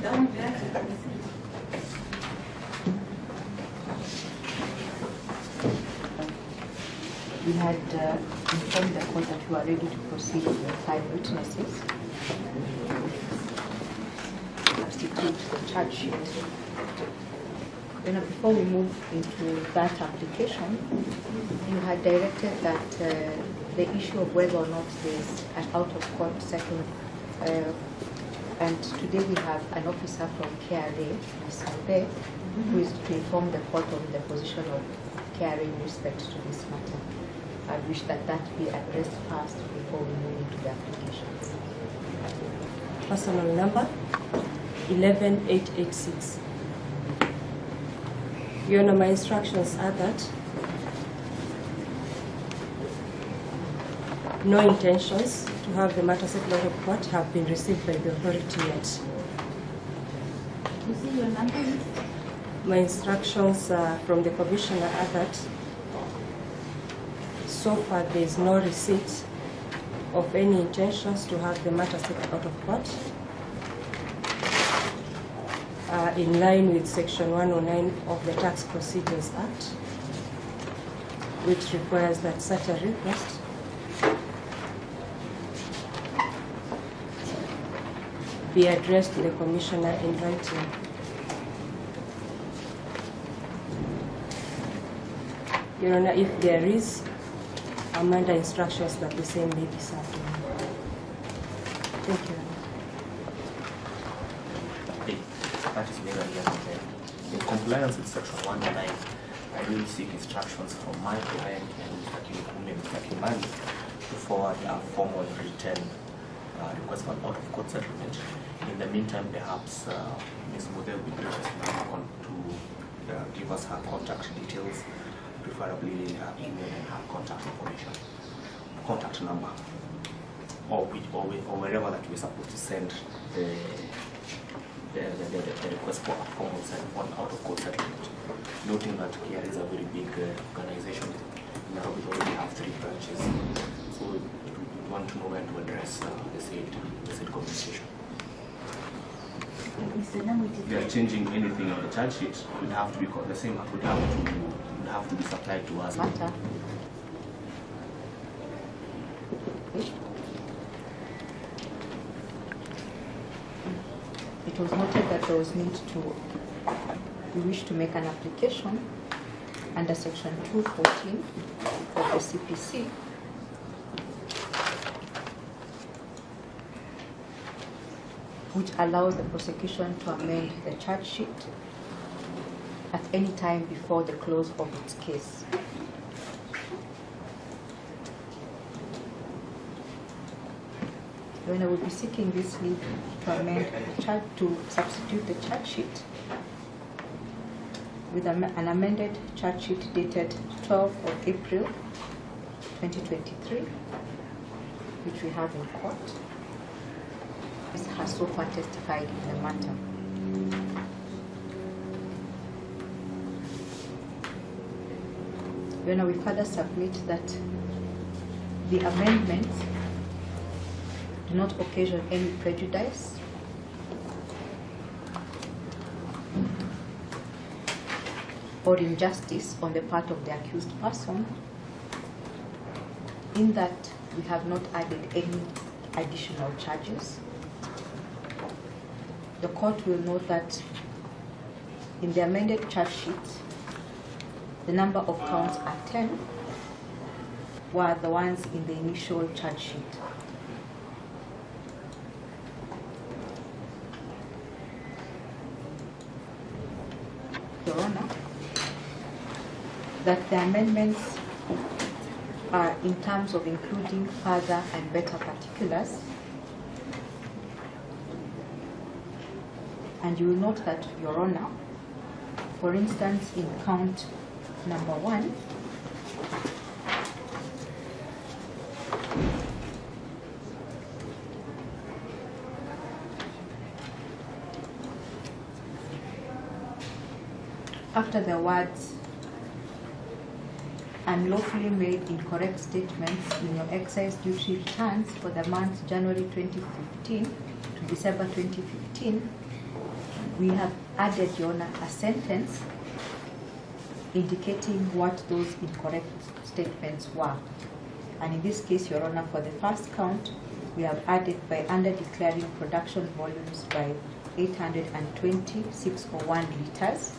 We had informed the court that we are ready to proceed with 5 witnesses. Substitute the charge sheet. Before we move into that application, you had directed that the issue of whether or not there is an out-of-court settlement, and today we have an officer from KRA, Ms. Albe, who is to inform the court of the position of KRA in respect to this matter. I wish that that be addressed first before we move into the application. Personal number 11886. Your Honor, my instructions are that no intentions to have the matter settled out of court have been received by the authority yet. You see your number? My instructions from the Commissioner are that so far there is no receipt of any intentions to have the matter settled out of court. In line with Section 109 of the Tax Procedures Act, which requires that such a request be addressed to the Commissioner in writing. Your Honor, if there is, I'm under instructions that the same may be served. Thank you. That is very again. In compliance with Section 109, I will seek instructions from my client and Mr. Kimani to forward a formal written request for an out-of-court settlement. In the meantime, perhaps Ms. Mode will be gracious enough to give us her contact details, preferably her email and her contact information, contact number, or wherever that we're supposed to send the request for a formal settlement, out-of-court settlement. Noting that KRA is a very big organization. Now we already have 3 branches, so we want to know when to address the said conversation. If they are changing anything on the charge sheet, it would have to be the same. It would have to be supplied to us. Matter. It was noted that there was need to, we wish to make an application under Section 214 of the CPC which allows the prosecution to amend the charge sheet at any time before the close of its case. When I will be seeking this leave to amend the charge, to substitute the charge sheet with an amended charge sheet dated 12th of April 2023, which we have in court. This has so far testified in the matter. When we further submit that the amendments do not occasion any prejudice or injustice on the part of the accused person, in that we have not added any additional charges. The court will note that in the amended charge sheet, the number of counts are 10, were the ones in the initial charge sheet. Your Honor, that the amendments are in terms of including further and better particulars. And you will note that, Your Honor, for instance, in count number 1, after the words unlawfully made incorrect statements in your excise duty returns for the months January 2015 to December 2015, we have added, Your Honor, a sentence indicating what those incorrect statements were. And in this case, Your Honor, for the first count, we have added by under declaring production volumes by 820,601 liters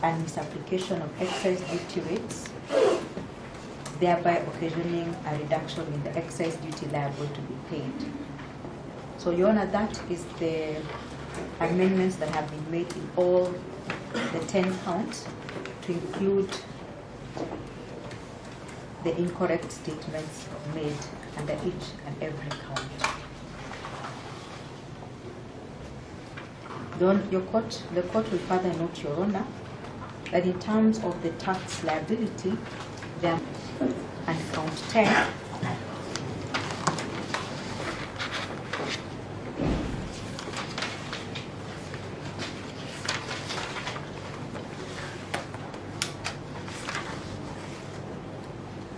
and misapplication of excise duty rates, thereby occasioning a reduction in the excise duty liable to be paid. So, Your Honor, that is the amendments that have been made in all the 10 counts to include the incorrect statements made under each and every count. The court will further note, Your Honor, that in terms of the tax liability, and count 10,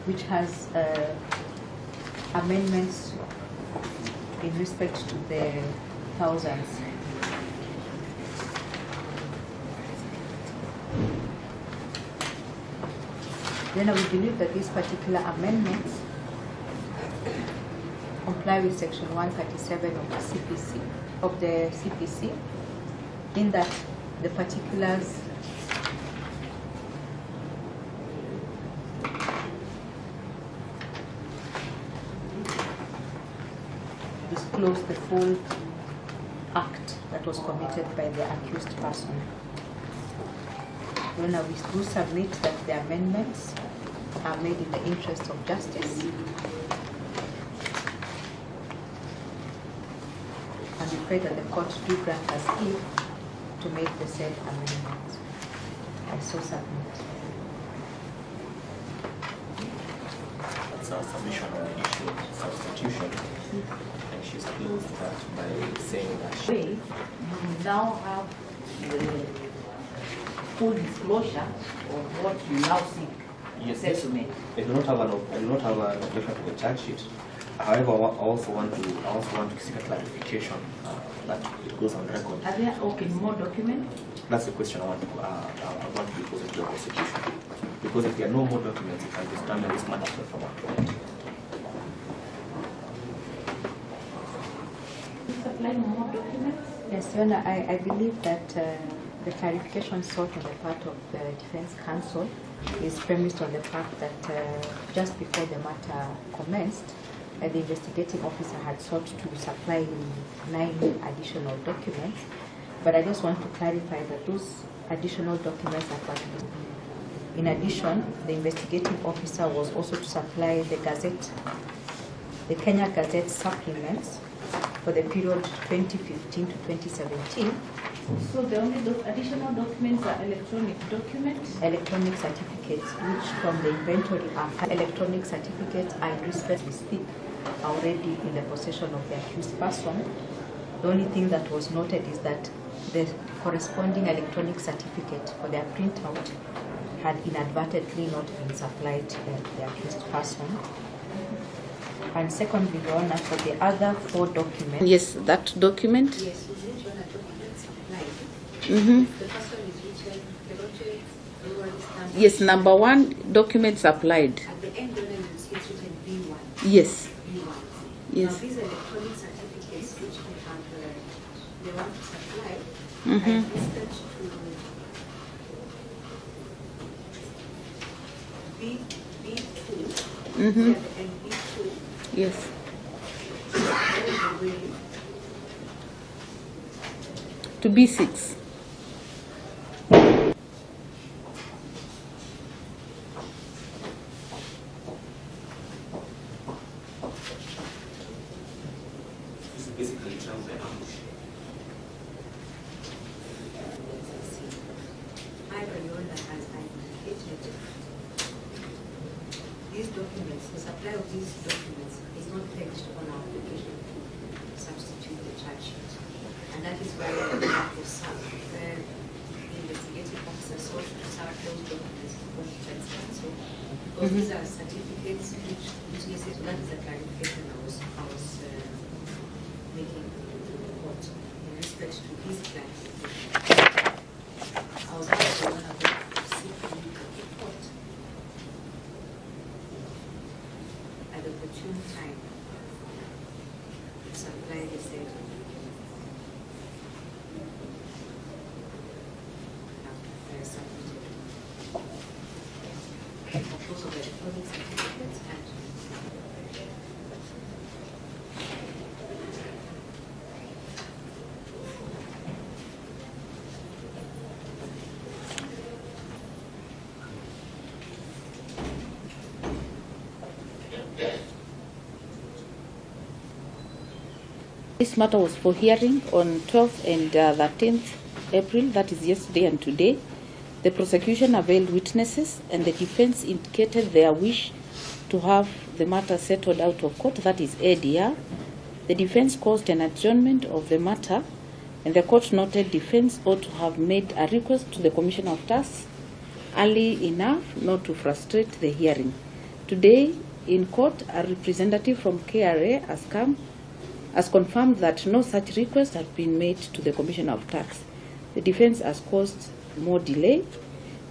which has amendments in respect to the thousands. Then we believe that these particular amendments comply with Section 137 of the CPC, in that the particulars disclose the full act that was committed by the accused person. We do submit that the amendments are made in the interest of justice, and we pray that the court do grant us leave to make the said amendments. I so submit. That's our submission on the issue of substitution, and she's closed that by saying that you now have the full disclosure of what you now seek. yes, Settlement. I do not have an objection to the charge sheet. However, I also want to seek a clarification that it goes on record. Are there more documents? That's the question I want to be posing to the prosecution. Because if there are no more documents, it can be determined this matter from our point. Supply more documents? Yes, Your Honor, I believe that the clarification sought on the part of the defense counsel is premised on the fact that just before the matter commenced, the investigating officer had sought to supply 9 additional documents. But I just want to clarify that those additional documents are part of it. In addition, the investigating officer was also to supply the Gazette, the Kenya Gazette supplements for the period 2015 to 2017. So the only additional documents are electronic documents? Electronic certificates, which from the inventory are electronic certificates are in respect we speak already in the possession of the accused person. The only thing that was noted is that the corresponding electronic certificate for their printout had inadvertently not been supplied to the accused person. And secondly, Your Honor, for the other 4 documents. Yes, that document. Yes, we need to document supplied. Mm-hmm. The first one is written Keroche, Yes, number 1 document supplied. At the end, Your Honor, you see it's written B1. Yes. B1. Yes. Now, these electronic certificates which we have, they want to supply, Mm-hmm. are listed to B2. Mm-hmm. And B2. Yes. To B6. This is basically tells the ambush. These documents, the supply of these documents is not pledged on our application to substitute the charge sheet. And that is why we have to serve the investigating officer sought to serve those documents before the defense counsel. Because these are certificates which necessitate, that is the clarification I was making to the court in respect to these clarifications. clothing certificates and This matter was for hearing on 12th and 13th April, that is yesterday and today. The prosecution availed witnesses and the defense indicated their wish to have the matter settled out of court, that is ADR. The defense caused an adjournment of the matter and the court noted defense ought to have made a request to the Commissioner of Tax early enough not to frustrate the hearing. Today in court, a representative from KRA has confirmed that no such request has been made to the Commissioner of Tax. The defense has caused more delay.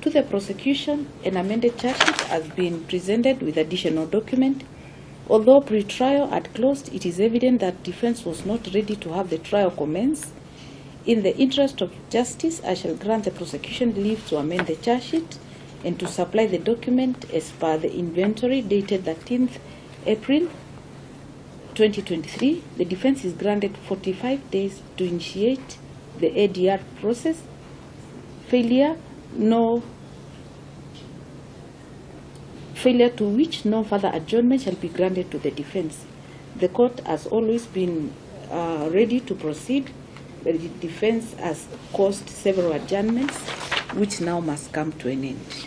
To the prosecution, an amended charge sheet has been presented with additional document. Although pre-trial had closed, it is evident that defense was not ready to have the trial commence. In the interest of justice, I shall grant the prosecution leave to amend the charge sheet and to supply the document as per the inventory dated 13th April 2023. The defense is granted 45 days to initiate the ADR process. Failure to which no further adjournment shall be granted to the defense. The court has always been ready to proceed. The defense has caused several adjournments which now must come to an end.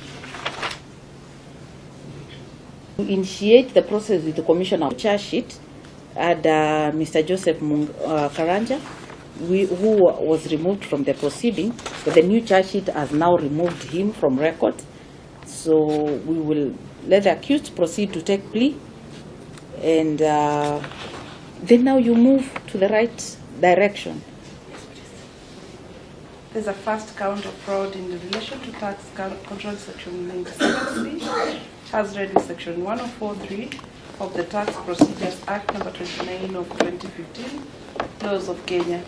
To initiate the process with the Commissioner of Charge Sheet and Mr. Joseph Karanja, who was removed from the proceeding, but the new charge sheet has now removed him from record. So we will let the accused proceed to take plea, and then now you move to the right direction. There's a first count of fraud in relation to tax control section 97C, as read in section 104.3 of the Tax Procedures Act number 29 of 2015, laws of Kenya.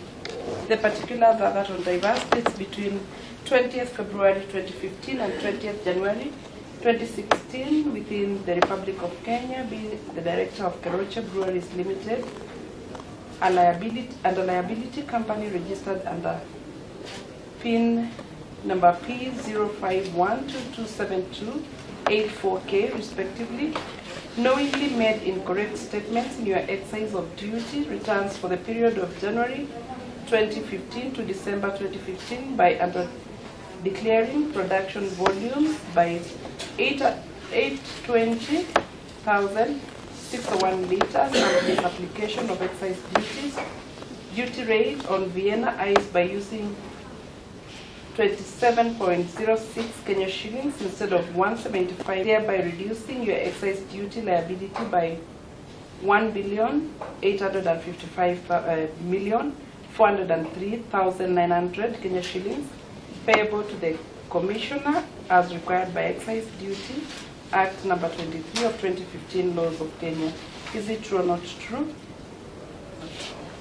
The particulars are that on diverse dates between 20th February 2015 and 20th January 2016 within the Republic of Kenya, being the director of Keroche Breweries Limited, a liability company registered under PIN number P0512227284K respectively, knowingly made incorrect statements in your exercise of duty returns for the period of January 2015 to December 2015 by declaring production volumes by 820,601 liters and misapplication of excise duties, duty rate on Vienna ice by using 27.06 Kenya shillings instead of 175, thereby reducing your excise duty liability by 1,855,403,900 Kenya shillings, payable to the Commissioner as required by Excise Duty Act number 23 of 2015, laws of Kenya. Is it true or not true?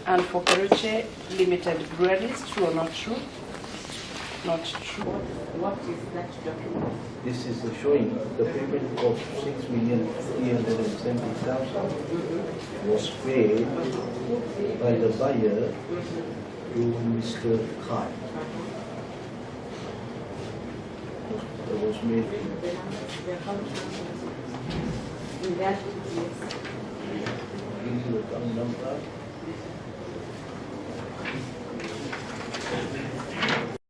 And for Keroche Limited Breweries, true or not true? Not true. What is that document? This is showing the payment of 6,370,000 was paid by the buyer to Mr. Khan. That was made. In that, Give you the account number.